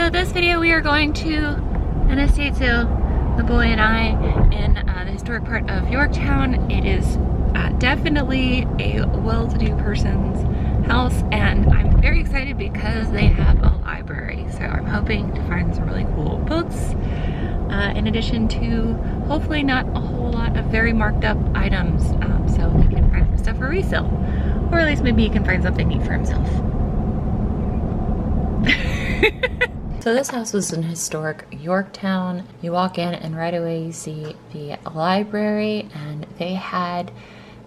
So this video we are going to an estate sale, the boy and I, in the historic part of Yorktown. It is definitely a well-to-do person's house, and I'm very excited because they have a library. So I'm hoping to find some really cool books, in addition to hopefully not a whole lot of very marked up items, so he can find some stuff for resale. Or at least maybe he can find something neat for himself. So this house was in historic Yorktown. You walk in and right away you see the library, and they had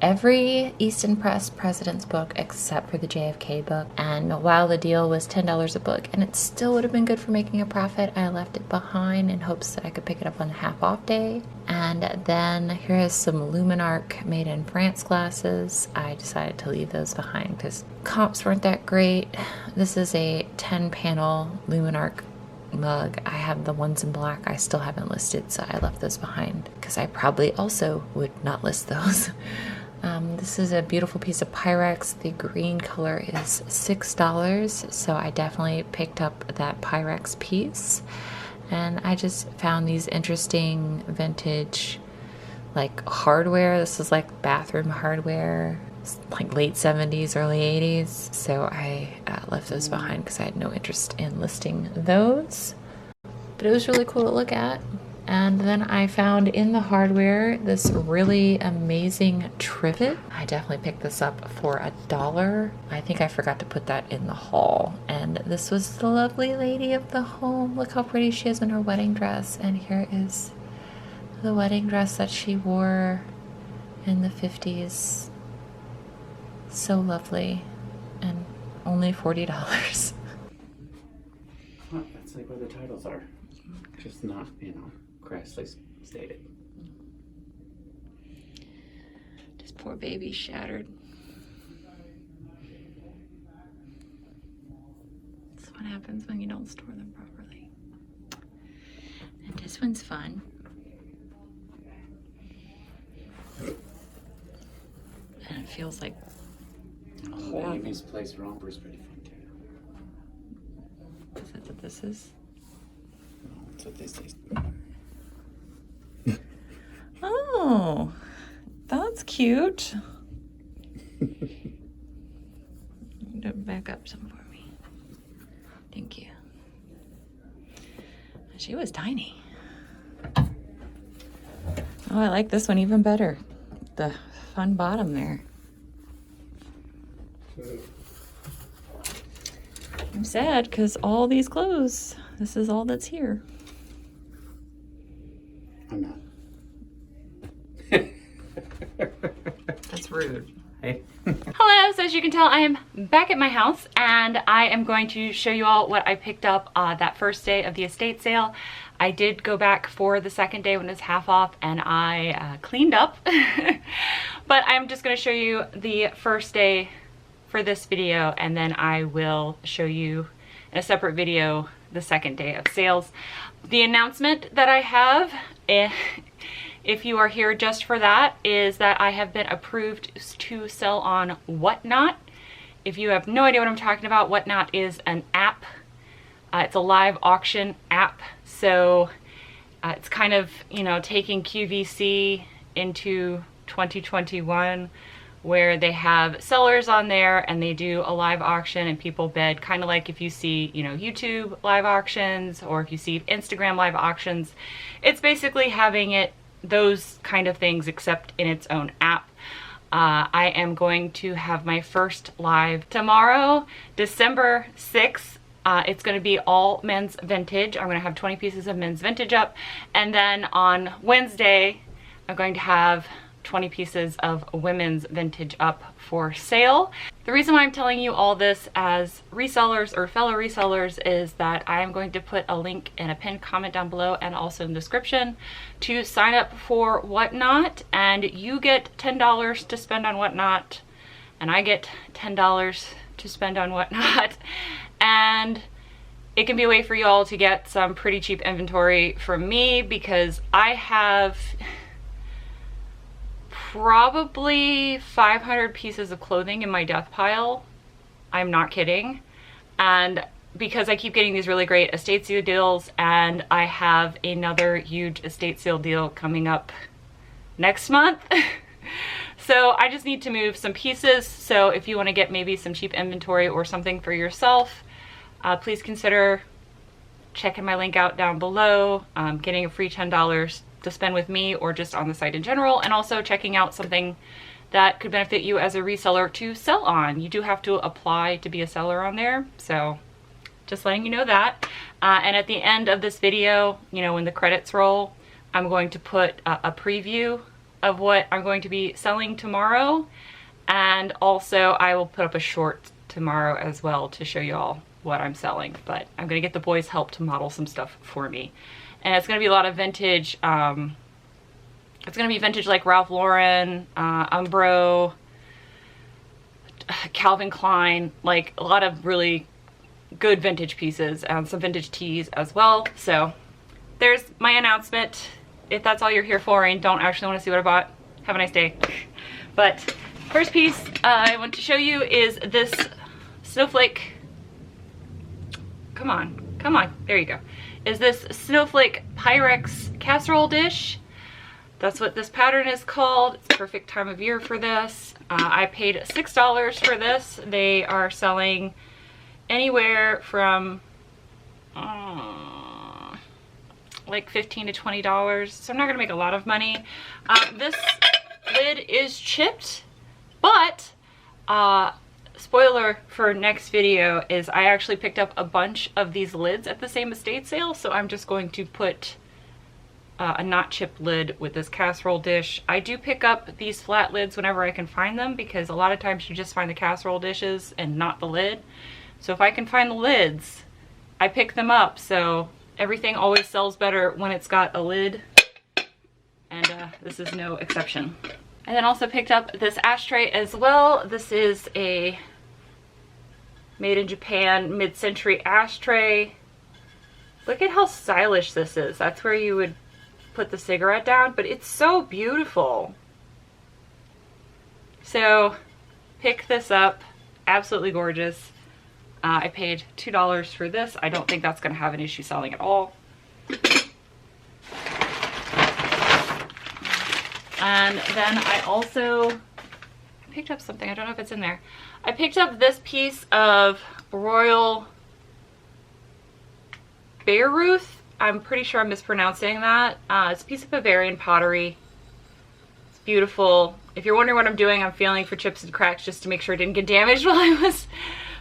every Easton Press President's book except for the JFK book. And while the deal was $10 a book, and it still would have been good for making a profit, I left it behind in hopes that I could pick it up on the half off day. And then here is some Luminarc made in France glasses. I decided to leave those behind because comps weren't that great. This is a 10 panel Luminarc mug. I have the ones in black I still haven't listed, so I left those behind because I probably also would not list those. This is a beautiful piece of Pyrex. The green color is $6, so I definitely picked up that Pyrex piece. And I just found these interesting vintage like hardware. This is like bathroom hardware, like late 70s, early 80s. So I left those behind because I had no interest in listing those. But it was really cool to look at. And then I found in the hardware this really amazing trivet. I definitely picked this up for $1. I think I forgot to put that in the haul. And this was the lovely lady of the home. Look how pretty she is in her wedding dress. And here is the wedding dress that she wore in the 50s. So lovely. And only $40. Well, that's like where the titles are. Just not, crassly stated. This poor baby shattered. That's what happens when you don't store them properly. And this one's fun. And it feels like horrible. Amy's Place romper is pretty fun too. Is that what this is? No, that's what they say. Oh, that's cute. Back up some for me. Thank you. She was tiny. Oh, I like this one even better. The fun bottom there. I'm sad because all these clothes, this is all that's here. I'm not. That's rude. Hey. Hello, so as you can tell, I am back at my house and I am going to show you all what I picked up that first day of the estate sale. I did go back for the second day when it was half off and I cleaned up. But I'm just going to show you the first day for this video, and then I will show you in a separate video the second day of sales. The announcement that I have, if you are here just for that, is that I have been approved to sell on Whatnot. If you have no idea what I'm talking about, Whatnot is an app. It's a live auction app. So it's kind of, taking QVC into 2021, where they have sellers on there and they do a live auction and people bid, kind of like if you see, YouTube live auctions or if you see Instagram live auctions. It's basically having those kind of things except in its own app. I am going to have my first live tomorrow, December 6th. It's going to be all men's vintage. I'm going to have 20 pieces of men's vintage up. And then on Wednesday, I'm going to have 20 pieces of women's vintage up for sale. The reason why I'm telling you all this as resellers or fellow resellers is that I am going to put a link in a pinned comment down below and also in the description to sign up for Whatnot, and you get $10 to spend on Whatnot and I get $10 to spend on Whatnot. And it can be a way for you all to get some pretty cheap inventory from me, because I have probably 500 pieces of clothing in my death pile. I'm not kidding. And because I keep getting these really great estate sale deals, and I have another huge estate sale deal coming up next month. So I just need to move some pieces. So if you want to get maybe some cheap inventory or something for yourself, please consider checking my link out down below, getting a free $10 to spend with me or just on the site in general, and also checking out something that could benefit you as a reseller to sell on. You do have to apply to be a seller on there, so just letting you know that. And at the end of this video, you know, when the credits roll, I'm going to put a preview of what I'm going to be selling tomorrow, and also I will put up a short tomorrow as well to show you all what I'm selling. But I'm gonna get the boys help to model some stuff for me, and it's gonna be a lot of vintage. It's gonna be vintage like Ralph Lauren, Umbro, Calvin Klein, like a lot of really good vintage pieces and some vintage tees as well. So there's my announcement. If that's all you're here for and don't actually want to see what I bought, have a nice day. But first piece I want to show you is this snowflake. Come on, there you go. Is this snowflake Pyrex casserole dish. That's what this pattern is called. It's perfect time of year for this. I paid $6 for this. They are selling anywhere from like $15 to $20, so I'm not gonna make a lot of money. This lid is chipped, but spoiler for next video is I actually picked up a bunch of these lids at the same estate sale, so I'm just going to put a not chipped lid with this casserole dish. I do pick up these flat lids whenever I can find them, because a lot of times you just find the casserole dishes and not the lid. So if I can find the lids, I pick them up. So everything always sells better when it's got a lid, and this is no exception. I then also picked up this ashtray as well. This is a made in Japan mid-century ashtray. Look at how stylish this is. That's where you would put the cigarette down, but it's so beautiful. So pick this up, absolutely gorgeous. I paid $2 for this. I don't think that's gonna have an issue selling at all. And then I also picked up something, I don't know if it's in there. I picked up this piece of Royal Bayreuth. I'm pretty sure I'm mispronouncing that. It's a piece of Bavarian pottery. It's beautiful. If you're wondering what I'm doing, I'm feeling for chips and cracks just to make sure it didn't get damaged while I was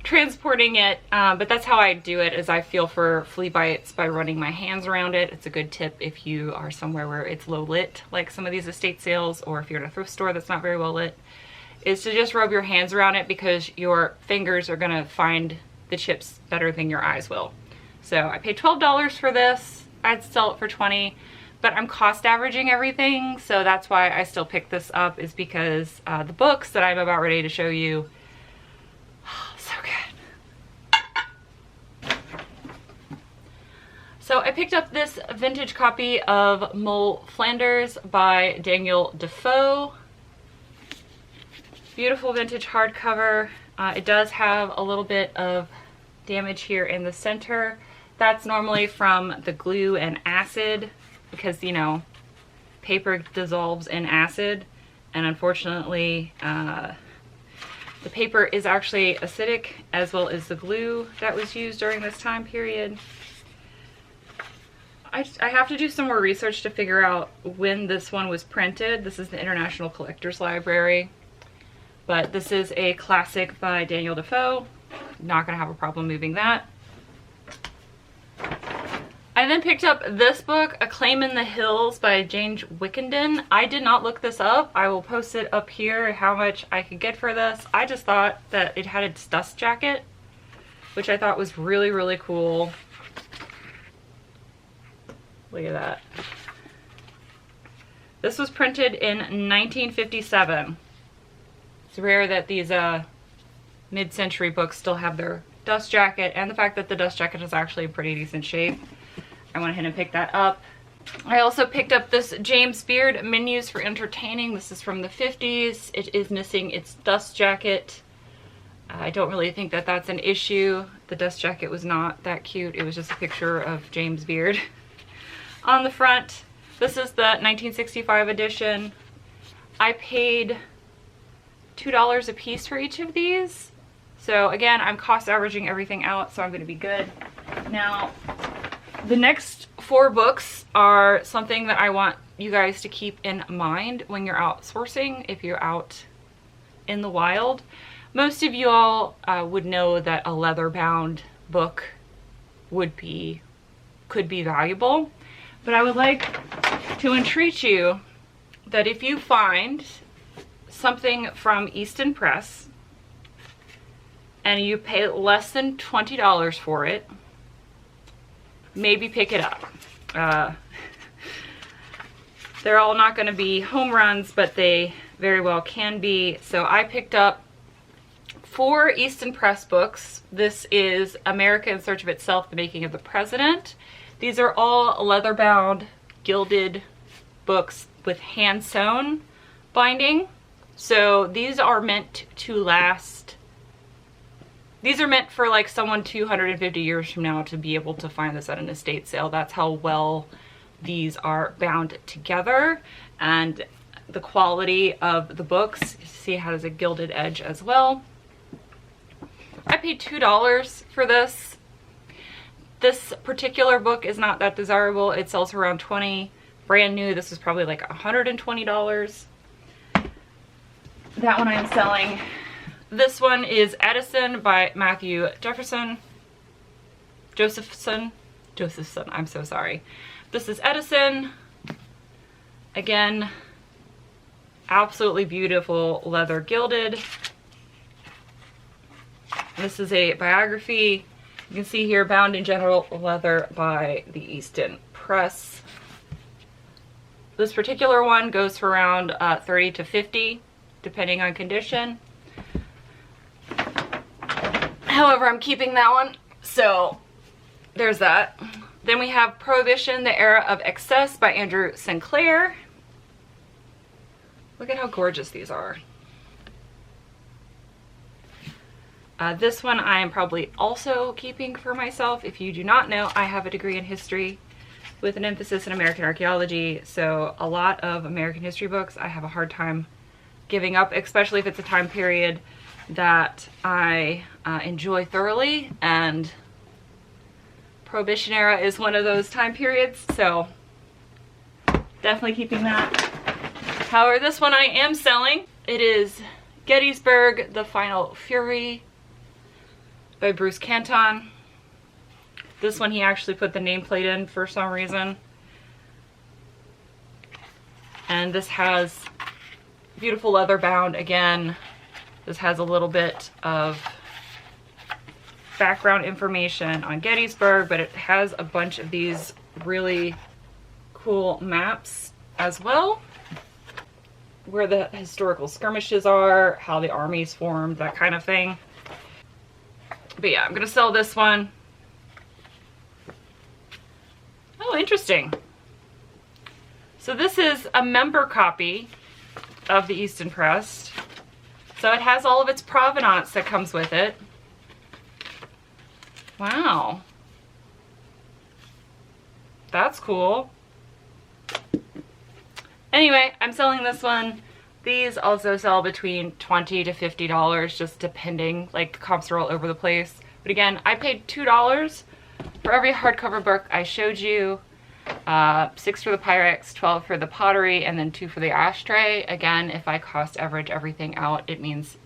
transporting it. But that's how I do it, is I feel for flea bites by running my hands around it. It's a good tip if you are somewhere where it's low lit, like some of these estate sales, or if you're in a thrift store that's not very well lit, is to just rub your hands around it, because your fingers are gonna find the chips better than your eyes will. So I paid $12 for this. I'd sell it for $20, but I'm cost averaging everything, so that's why I still picked this up, is because the books that I'm about ready to show you, so good. So I picked up this vintage copy of Mole Flanders by Daniel Defoe. Beautiful vintage hardcover. It does have a little bit of damage here in the center. That's normally from the glue and acid, because, you know, paper dissolves in acid, and unfortunately the paper is actually acidic, as well as the glue that was used during this time period. I have to do some more research to figure out when this one was printed. This is the International Collectors Library, but this is a classic by Daniel Defoe. Not gonna have a problem moving that. I then picked up this book, A Claim in the Hills by James Wickenden. I did not look this up. I will post it up here how much I could get for this. I just thought that it had its dust jacket, which I thought was really, really cool. Look at that. This was printed in 1957. It's rare that these mid-century books still have their dust jacket, and the fact that the dust jacket is actually in pretty decent shape. I went ahead and picked that up. I also picked up this James Beard Menus for Entertaining. This is from the 50s. It is missing its dust jacket. I don't really think that that's an issue. The dust jacket was not that cute. It was just a picture of James Beard on the front. This is the 1965 edition. I paid $2 a piece for each of these. So again, I'm cost averaging everything out, so I'm gonna be good. Now, the next 4 books are something that I want you guys to keep in mind when you're outsourcing, if you're out in the wild. Most of you all would know that a leather-bound book could be valuable, but I would like to entreat you that if you find something from Easton Press and you pay less than $20 for it, maybe pick it up. They're all not going to be home runs, but they very well can be. So I picked up 4 Easton Press books. This is America in Search of Itself, The Making of the President. These are all leather-bound, gilded books with hand-sewn binding. So these are meant to last. These are meant for like someone 250 years from now to be able to find this at an estate sale. That's how well these are bound together, and the quality of the books. You see it has a gilded edge as well. I paid $2 for this. This particular book is not that desirable. It sells for around $20. Brand new, this is probably like $120. That one I am selling. This one is Edison by Matthew Josephson, I'm so sorry. This is Edison. Again, absolutely beautiful leather gilded. This is a biography. You can see here, bound in general leather by the Easton Press. This particular one goes for around 30 to 50, depending on condition. However, I'm keeping that one, so there's that. Then we have Prohibition, The Era of Excess by Andrew Sinclair. Look at how gorgeous these are. This one I am probably also keeping for myself. If you do not know, I have a degree in history with an emphasis in American archaeology, so a lot of American history books I have a hard time giving up, especially if it's a time period that I enjoy thoroughly, and Prohibition era is one of those time periods, so definitely keeping that. However, this one I am selling. It is Gettysburg, The Final Fury by Bruce Canton. This one he actually put the nameplate in for some reason. And this has beautiful leather bound again. This has a little bit of background information on Gettysburg, but it has a bunch of these really cool maps as well, where the historical skirmishes are, how the armies formed, that kind of thing. But yeah, I'm gonna sell this one. Oh, interesting. So this is a member copy of the Easton Press. So it has all of its provenance that comes with it. Wow. That's cool. Anyway, I'm selling this one. These also sell between $20 to $50, just depending, like the comps are all over the place. But again, I paid $2 for every hardcover book I showed you. 6 for the Pyrex, 12 for the pottery, and then 2 for the ashtray. Again, if I cost average everything out, it means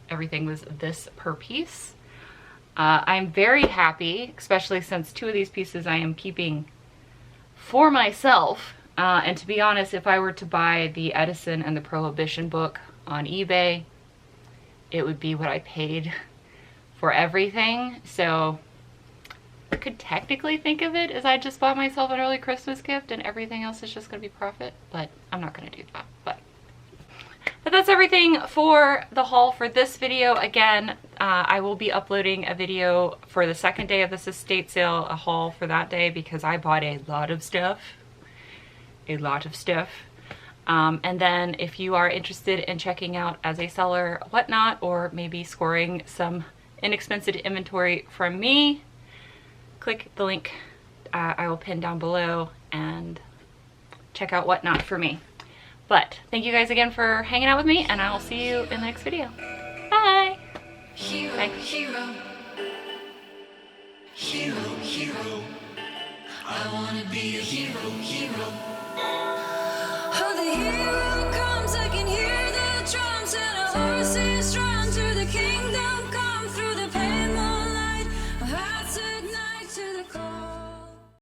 everything was this per piece. I'm very happy, especially since 2 of these pieces I am keeping for myself. And to be honest, if I were to buy the Edison and the Prohibition book on eBay, it would be what I paid for everything. So I could technically think of it as I just bought myself an early Christmas gift and everything else is just going to be profit, but I'm not going to do that. But that's everything for the haul for this video. Again, I will be uploading a video for the second day of this estate sale, a haul for that day, because I bought a lot of stuff. And then if you are interested in checking out as a seller whatnot, or maybe scoring some inexpensive inventory from me, click the link I will pin down below and check out whatnot for me. But thank you guys again for hanging out with me, and I will see you in the next video. Bye! Hero, Bye. hero, hero, hero. I wanna be a hero, hero. Oh, the hero.